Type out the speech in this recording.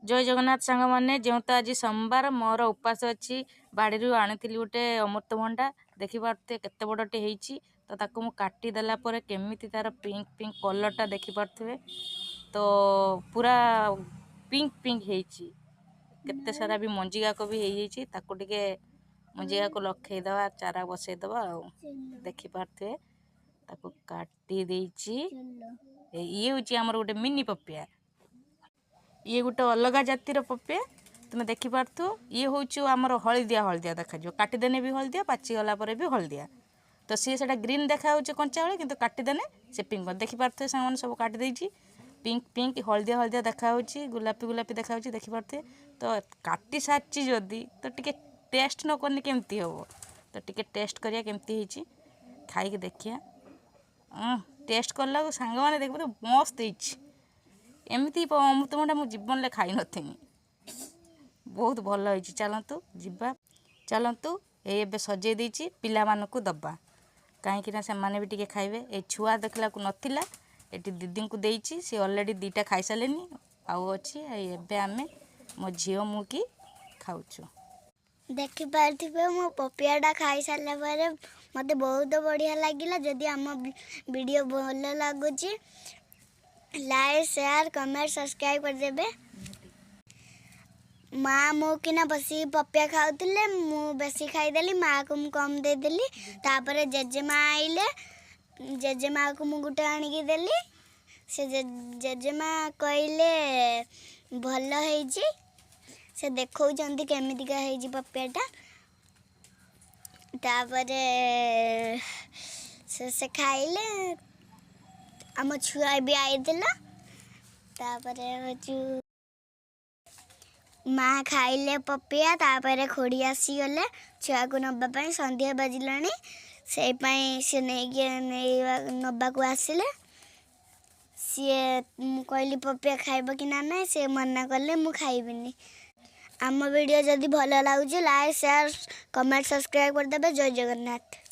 जय जगन्नाथ सांग मैंने जो तो आज सोमवार मोर उपास अच्छी बाड़ी आनी गोटे अमृतभंडा देखी पारे केते बड़टे होती तो ताको मु काटिदेला केमी तार पिंक पिंक कलरटा देखी पारे तो पूरा पिंक पिंक होती केते सारा भी मंजिगा को भी हो टे मंजिगा को लखेदवा चारा बसईदवा देखी पारे ताको काटी देची ये हूँ आमर गोटे मिनी पपिया ये गोटे अलग जातिर पपिया तुम देखिपु ये हूँ आमर हलदिया हलदिया देखा काटिदेने भी हलदिया पाचिगला भी हलदिया तो सी से ग्रीन देखा कंचा बेले कि काटिदेने से पिंक देखिपे सामान सब काटिदेची पिंक पिंक हलदिया हलदिया देखा गुलापी गुलापी देखा देखिपे तो काटी सारी जदि तो टे टेस्ट न करनी केमती हम तो टे टेस्ट करिया केमती होती खाई देखिया टेस्ट कला सांग मैंने देख मस्त एमती अमृतभंडा मो जीवन में खाई नी बहुत भल हो चलतु जीवा चलतु ये सजे देची पिला मानकु दबा कहीं से माने भी टिके खाइबे ए छुआ देखला को नथिला एटी दीदी को देची सी ऑलरेडी दीटा खाई सालेनी आउ अछि एबे आमे मो झियो मु की खाउछु देखि पारथिबे मो पपियाटा खाई सारला पारे मते बहुत बढ़िया लागिला जदी हम वीडियो भल लागुची लाइक शेयर कमेंट सब्सक्राइब कर देबे माँ मो किना बसी पपिया खाऊले मु बेसी खाईदेली माँ को मु कम देदेली तापर जेजेमा आइले जेजेमा को मु गुटे आनिकी देली से जेजेमा कहले भल होईची से देखौचंती केमितिका होईची पपियाटा तापर से खाइले आम छुआ भी आईला तापर माँ खाइले पपिया तापर खोड़ी आसीगले छुआ को नबापी संध्या बाजिला से नहीं नबा को आसिले सी कहली पपिया खाइब कि ना से मना कले मु खाइबिनी आम वीडियो जदि भल लगुच लाइक शेयर कमेंट सब्सक्राइब करदेवे जय जगन्नाथ।